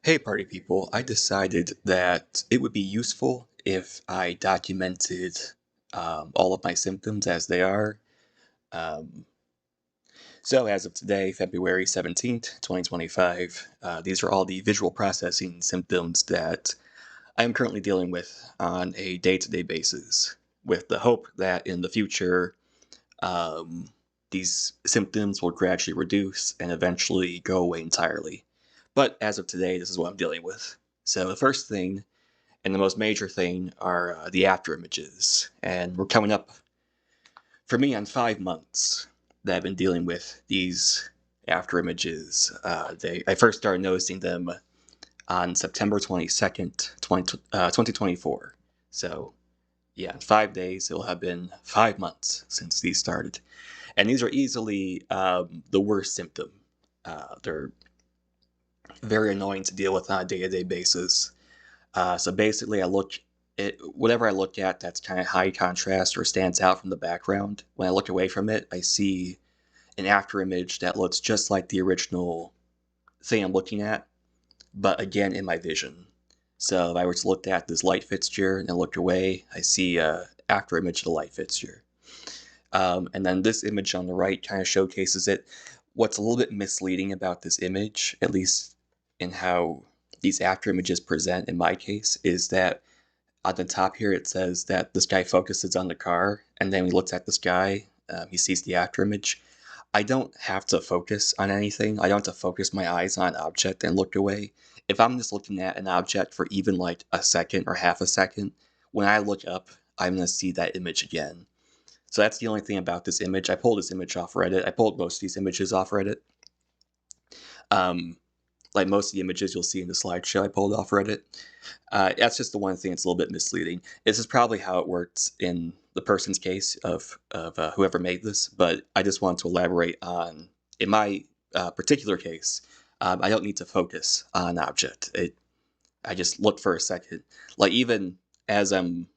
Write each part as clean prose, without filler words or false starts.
Hey, party people, I decided that it would be useful if I documented all of my symptoms as they are. Um, so, as of today, February 17th, 2025, these are all the visual processing symptoms that I am currently dealing with on a day to day basis, with the hope that in the future, um, these symptoms will gradually reduce and eventually go away entirely. But as of today, this is what I'm dealing with. So, the first thing and the most major thing are the after images. And we're coming up, for me, on 5 months that I've been dealing with these after images. I first started noticing them on September 22nd, 2024. So, yeah, in 5 days, it'll have been 5 months since these started. And these are easily the worst symptom. They're very annoying to deal with on a day to day basis. So basically, whatever I look at that's kind of high contrast or stands out from the background. When I look away from it, I see an after image that looks just like the original thing I'm looking at, but again in my vision. So if I were to look at this light fixture and then look away, I see a after image of the light fixture. And then this image on the right kind of showcases it. What's a little bit misleading about this image, at least in how these after images present in my case, is that on the top here it says that this guy focuses on the car, and then when he looks at the sky, he sees the after image. I don't have to focus on anything. I don't have to focus my eyes on an object and look away. If I'm just looking at an object for even like a second or half a second, when I look up, I'm going to see that image again. So that's the only thing about this image. I pulled this image off Reddit. I pulled most of these images off Reddit. Um, like most of the images you'll see in the slideshow I pulled off Reddit. That's just the one thing that's a little bit misleading. This is probably how it works in the person's case of whoever made this, but I just want to elaborate on, in my particular case, I don't need to focus on an object. I just look for a second. Like even as I'm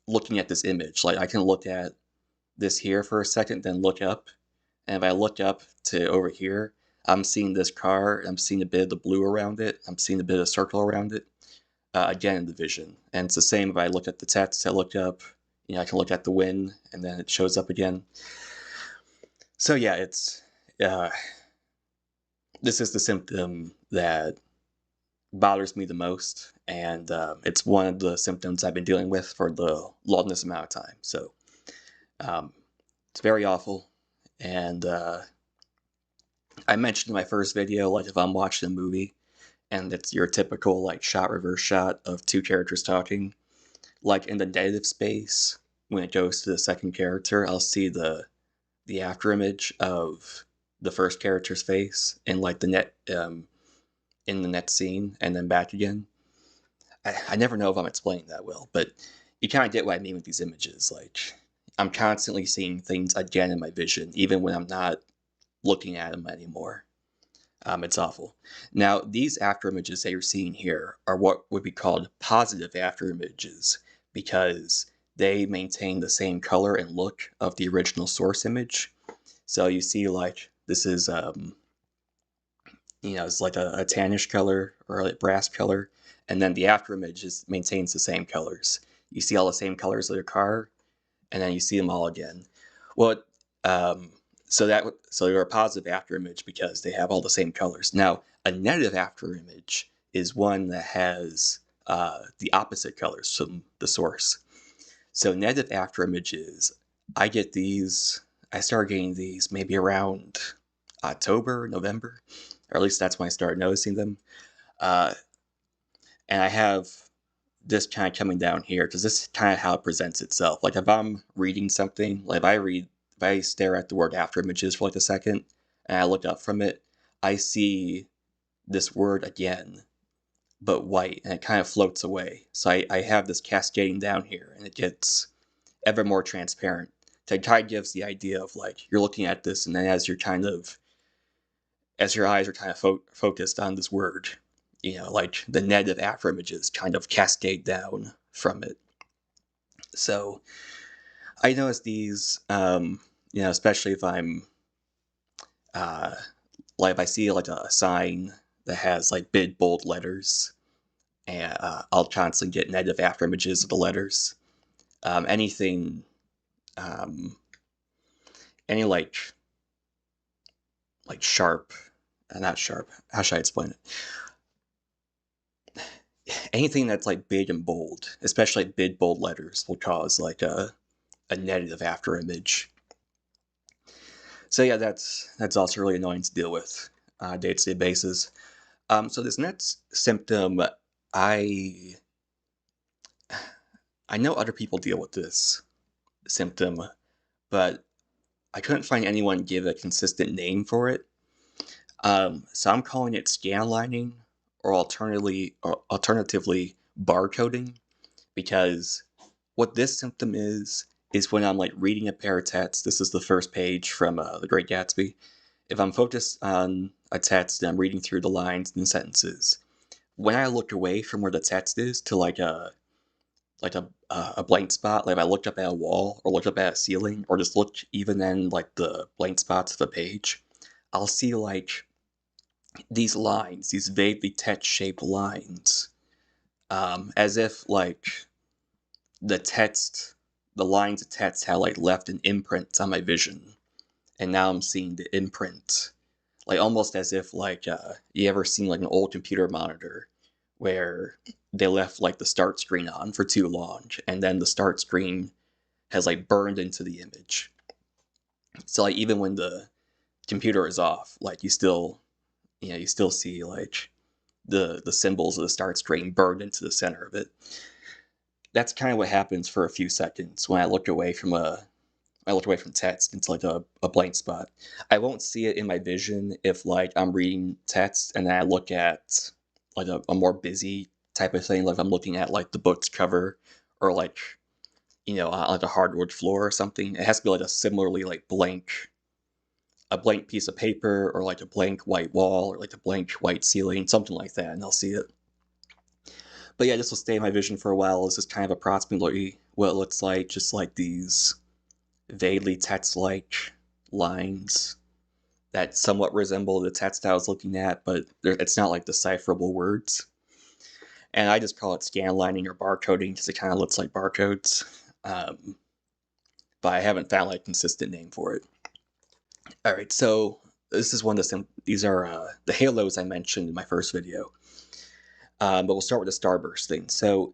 looking at this image, like I can look at this here for a second, then look up. And if I look up to over here, I'm seeing this car. I'm seeing a bit of the blue around it. I'm seeing a bit of circle around it. Again in the vision. And it's the same if I look at the text. I look up. I can look at the wind, and then it shows up again. So yeah, it's uh, this is the symptom that bothers me the most, and it's one of the symptoms I've been dealing with for the longest amount of time. So um, it's very awful, and I mentioned in my first video, like if I'm watching a movie and it's your typical like shot reverse shot of two characters talking, like in the negative space, when it goes to the second character, I'll see the after image of the first character's face in like the net in the next scene and then back again. I never know if I'm explaining that well, but you kind of get what I mean with these images. Like I'm constantly seeing things again in my vision, even when I'm not looking at them anymore. It's awful. Now, these after images that you're seeing here are what would be called positive after images because they maintain the same color and look of the original source image. So you see, like, this is, it's like a tannish color or a brass color, and then the after image maintains the same colors. You see all the same colors of your car, and then you see them all again. Well, um, so they're a positive after image because they have all the same colors. Now, a negative after image is one that has the opposite colors from the source. So negative after images, I get these. I started getting these maybe around October, November, or at least that's when I started noticing them. Uh, and I have this kind of coming down here because this is kind of how it presents itself. Like if I'm reading something, like if I stare at the word after images for like a second and I look up from it, I see this word again, but white, and it kind of floats away. So I have this cascading down here, and it gets ever more transparent. So it kind of gives the idea of like you're looking at this, and then as your eyes are kind of focused on this word, like the negative after images kind of cascade down from it. So I notice these, especially if I'm, uh, like if I see like a sign that has like big bold letters, and I'll constantly get negative after images of the letters. Anything, um, any like sharp, not sharp. How should I explain it? Anything that's like big and bold, especially like big bold letters, will cause like a negative after image. So yeah, that's also really annoying to deal with on a day-to-day basis. So this next symptom, I I know other people deal with this symptom, but I couldn't find anyone give a consistent name for it. So I'm calling it scanlining, or alternatively barcoding, because what this symptom is when I'm like reading a pair of text. This is the first page from The Great Gatsby. If I'm focused on a text and I'm reading through the lines and sentences, when I look away from where the text is to like a blank spot, like if I looked up at a wall or looked up at a ceiling or just looked even in like the blank spots of the page, I'll see like these lines, these vaguely text-shaped lines, as if like the text, the lines of text had like left an imprint on my vision, and now I'm seeing the imprint, like almost as if like you ever seen like an old computer monitor where they left like the start screen on for too long, and then the start screen has like burned into the image. So like even when the computer is off, like you still see like the symbols of the start screen burned into the center of it. That's kind of what happens for a few seconds when I look away from text into like a blank spot. I won't see it in my vision if like I'm reading text and then I look at like a more busy type of thing, like if I'm looking at like the book's cover, or like on like a hardwood floor or something. It has to be like a similarly like a blank piece of paper, or like a blank white wall, or like a blank white ceiling, something like that, and I'll see it. But yeah, this will stay in my vision for a while. This is kind of approximately what it looks like, just like these vaguely text-like lines that somewhat resemble the text I was looking at, but it's not like decipherable words. And I just call it scanlining or barcoding because it kind of looks like barcodes. But I haven't found like a consistent name for it. All right, so this is one of these are the halos I mentioned in my first video. But we'll start with the starburst thing. So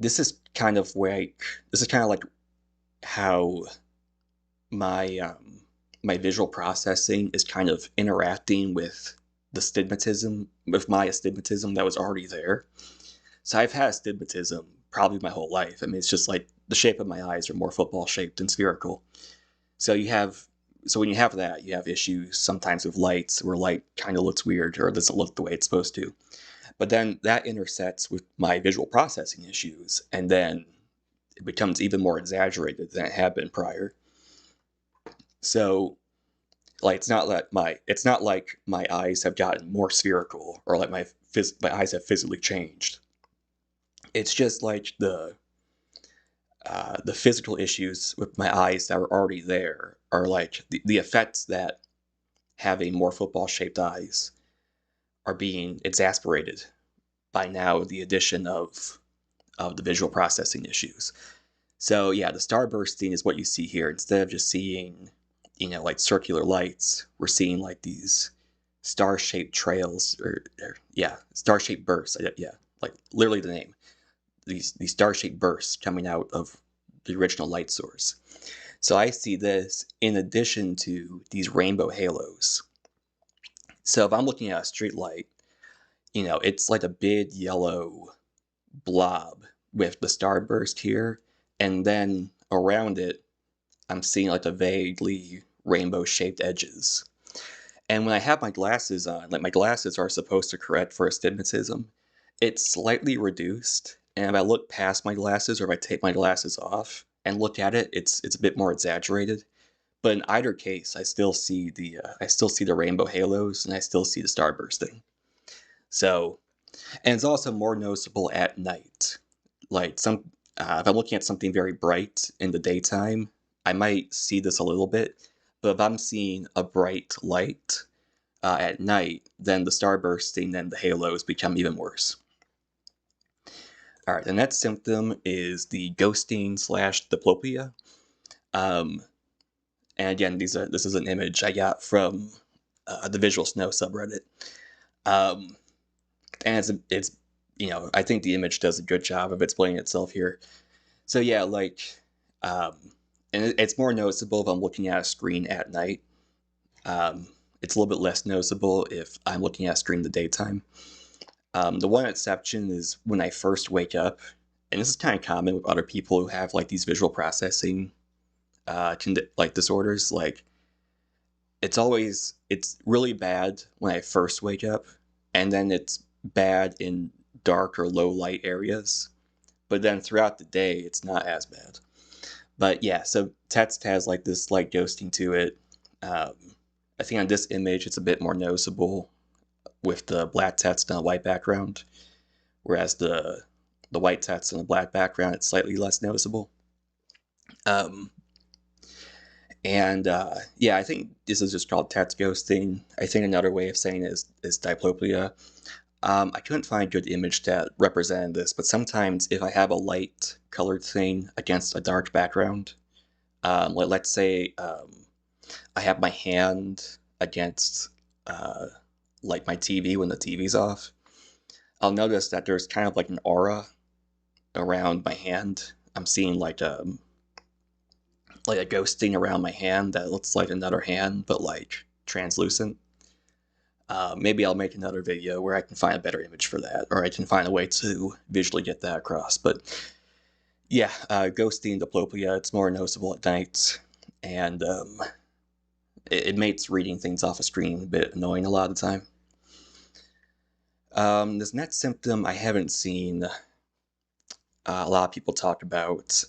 this is kind of like how my my visual processing is kind of interacting with my astigmatism that was already there. So I've had astigmatism probably my whole life. I mean, it's just like the shape of my eyes are more football shaped than spherical. So when you have that, you have issues sometimes with lights, where light kind of looks weird or doesn't look the way it's supposed to. But then that intersects with my visual processing issues, and then it becomes even more exaggerated than it had been prior. So like it's not like my eyes have gotten more spherical, or like my eyes have physically changed. It's just like the physical issues with my eyes that were already there are like the effects that having more football shaped eyes are being exasperated by now the addition of the visual processing issues. So yeah, the starbursting is what you see here. Instead of just seeing, like circular lights, we're seeing like these star-shaped trails, or yeah, star-shaped bursts. Yeah, like literally the name. These star-shaped bursts coming out of the original light source. So I see this in addition to these rainbow halos. So if I'm looking at a street light, it's like a big yellow blob with the starburst here, and then around it, I'm seeing like the vaguely rainbow-shaped edges. And when I have my glasses on, like my glasses are supposed to correct for astigmatism, it's slightly reduced. And if I look past my glasses, or if I take my glasses off and look at it, it's a bit more exaggerated. But in either case, I still see the rainbow halos, and I still see the starbursting. So, and it's also more noticeable at night. Like if I'm looking at something very bright in the daytime, I might see this a little bit. But if I'm seeing a bright light, at night, then the starbursting and the halos become even worse. All right, the next symptom is the ghosting / diplopia. And again, this is an image I got from the Visual Snow subreddit. And it's I think the image does a good job of explaining itself here. So yeah, um, and it's more noticeable if I'm looking at a screen at night. It's a little bit less noticeable if I'm looking at a screen in the daytime. The one exception is when I first wake up, and this is kind of common with other people who have like these visual processing disorders. Like it's really bad when I first wake up, and then it's bad in dark or low light areas. But then throughout the day, it's not as bad. But yeah, so text has like this slight ghosting to it. I think on this image, it's a bit more noticeable with the black text on a white background, whereas the white text on the black background, it's slightly less noticeable. Yeah, I think this is just called text ghosting. I think another way of saying it is diplopia. I couldn't find a good image that represented this, but sometimes if I have a light colored thing against a dark background, let's say I have my hand against like my TV when the TV's off, I'll notice that there's kind of like an aura around my hand. I'm seeing like a ghosting around my hand that looks like another hand, but like translucent. Maybe I'll make another video where I can find a better image for that, or I can find a way to visually get that across. But yeah, ghosting diplopia, it's more noticeable at night, and it makes reading things off a screen a bit annoying a lot of the time. This next symptom I haven't seen a lot of people talk about.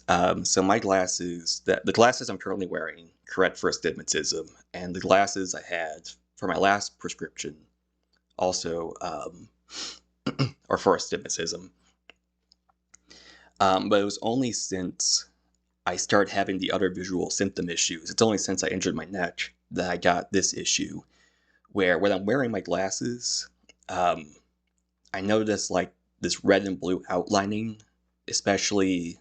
So my glasses, the glasses I'm currently wearing, correct for astigmatism, and the glasses I had for my last prescription also are for astigmatism. But it was only since I started having the other visual symptom issues, it's only since I injured my neck that I got this issue, where when I'm wearing my glasses, I notice like this red and blue outlining, especially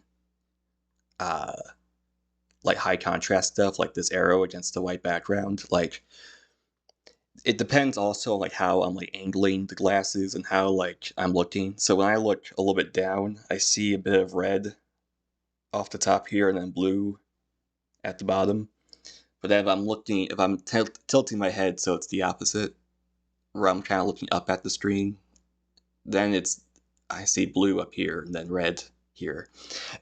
like high contrast stuff, like this arrow against the white background. Like it depends also like how I'm like angling the glasses and how like I'm looking. So when I look a little bit down, I see a bit of red off the top here and then blue at the bottom. But then if I'm tilting my head so it's the opposite, where I'm kind of looking up at the screen, then I see blue up here and then red here.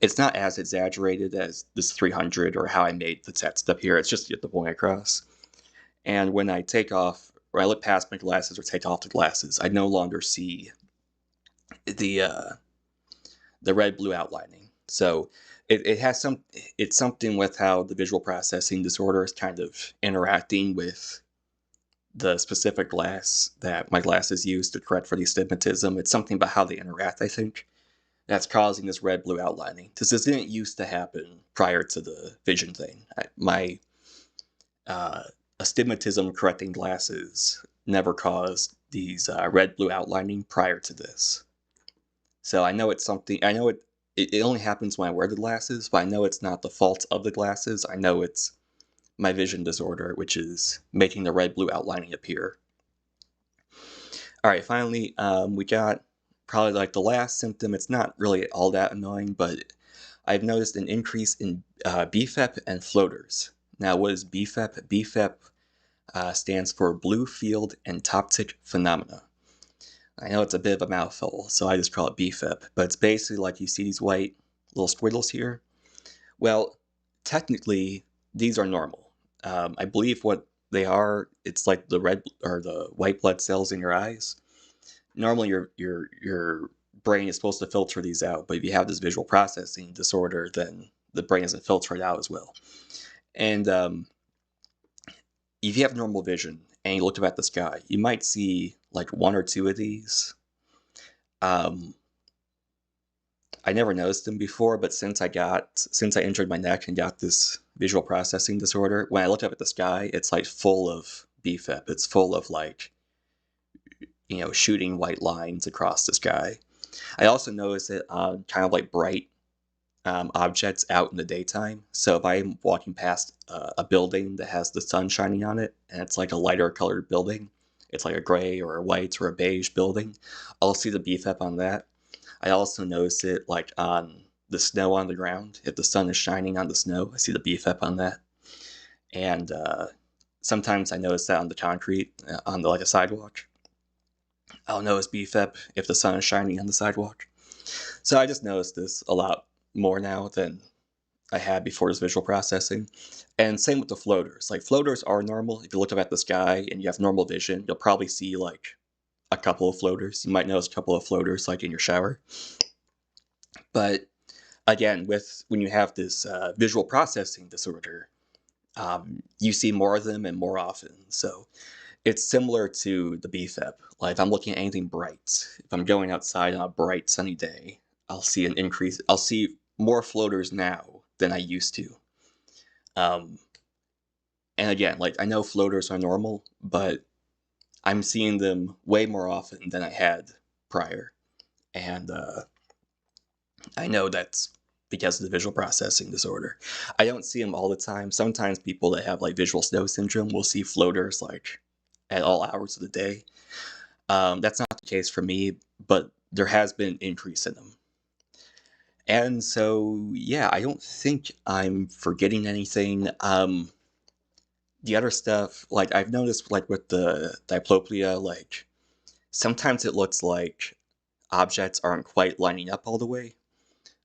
It's not as exaggerated as this 300 or how I made the text up here. It's just to get the point across. And when I take off, or I look past my glasses or take off the glasses, I no longer see the red-blue outlining. So it's something with how the visual processing disorder is kind of interacting with the specific glass that my glasses use to correct for the astigmatism. It's something about how they interact, I think, that's causing this red-blue outlining. This didn't used to happen prior to the vision thing. My astigmatism correcting glasses never caused these red-blue outlining prior to this. So I know it's something, I know it only happens when I wear the glasses, but I know it's not the fault of the glasses. I know it's my vision disorder, which is making the red-blue outlining appear. All right, finally, we got probably like the last symptom. It's not really all that annoying, but I've noticed an increase in BFEP and floaters. Now, what is BFEP? BFEP stands for Blue Field Entoptic Phenomena. I know it's a bit of a mouthful, so I just call it BFEP, but it's basically like you see these white little squiggles here. Well, technically, these are normal. I believe what they are, it's like the red or the white blood cells in your eyes. Normally, your brain is supposed to filter these out, but if you have this visual processing disorder, then the brain doesn't filter it out as well. And if you have normal vision and you look up at the sky, you might see like one or two of these. I never noticed them before, but since I injured my neck and got this visual processing disorder, when I look up at the sky, it's like full of BFEP. It's full of like, shooting white lines across the sky. I also notice it on kind of like bright objects out in the daytime. So if I'm walking past a building that has the sun shining on it, and it's like a lighter colored building, it's like a gray or a white or a beige building, I'll see the BFEP on that. I also notice it like on the snow on the ground. If the sun is shining on the snow, I see the BFEP on that. And sometimes I notice that on the concrete, on like a sidewalk. I'll notice BFEP if the sun is shining on the sidewalk. So I just noticed this a lot more now than I had before this visual processing. And same with the floaters. Like, floaters are normal. If you look up at the sky and you have normal vision, you'll probably see like a couple of floaters. You might notice a couple of floaters like in your shower. But again, when you have this visual processing disorder, you see more of them and more often. So it's similar to the BFEP. Like, if I'm looking at anything bright, if I'm going outside on a bright sunny day, I'll see an increase. I'll see more floaters now than I used to. And again, like, I know floaters are normal, but I'm seeing them way more often than I had prior. And I know that's because of the visual processing disorder. I don't see them all the time. Sometimes people that have like visual snow syndrome will see floaters like at all hours of the day. That's not the case for me, but there has been an increase in them. And so, yeah, I don't think I'm forgetting anything. The other stuff, like, I've noticed, like, with the diplopia, like, sometimes it looks like objects aren't quite lining up all the way.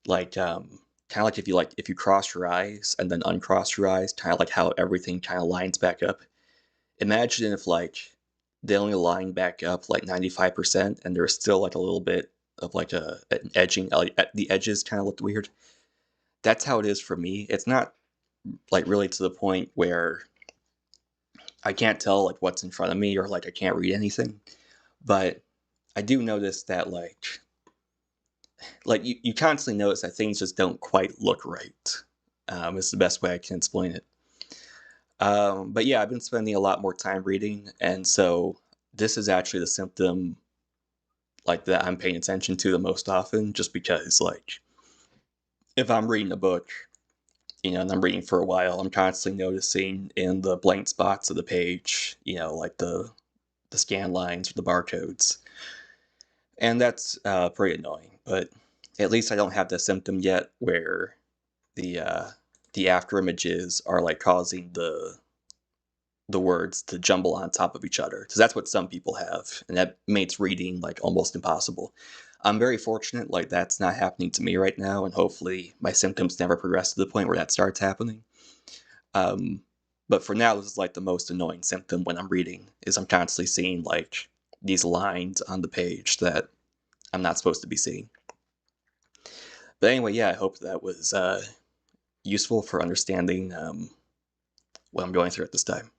Like, kind of like if you cross your eyes and then uncross your eyes, kind of like how everything kind of lines back up. Imagine if, like, they only line back up like 95% and there's still like a little bit of like an edging, like, the edges kind of look weird. That's how it is for me. It's not like really to the point where I can't tell like what's in front of me or like I can't read anything, but I do notice that like you constantly notice that things just don't quite look right. Is the best way I can explain it. But yeah, I've been spending a lot more time reading, and so this is actually the symptom like that I'm paying attention to the most often, just because like if I'm reading a book, and I'm reading for a while, I'm constantly noticing in the blank spots of the page, like the scan lines or the barcodes, and that's pretty annoying. But at least I don't have the symptom yet where the uh, the after images are like causing the words to jumble on top of each other, because that's what some people have, and that makes reading like almost impossible. I'm very fortunate, like, that's not happening to me right now, and hopefully my symptoms never progress to the point where that starts happening. Um, but for now, this is like the most annoying symptom when I'm reading, is I'm constantly seeing like these lines on the page that I'm not supposed to be seeing. But anyway, yeah, I hope that was useful for understanding what I'm going through at this time.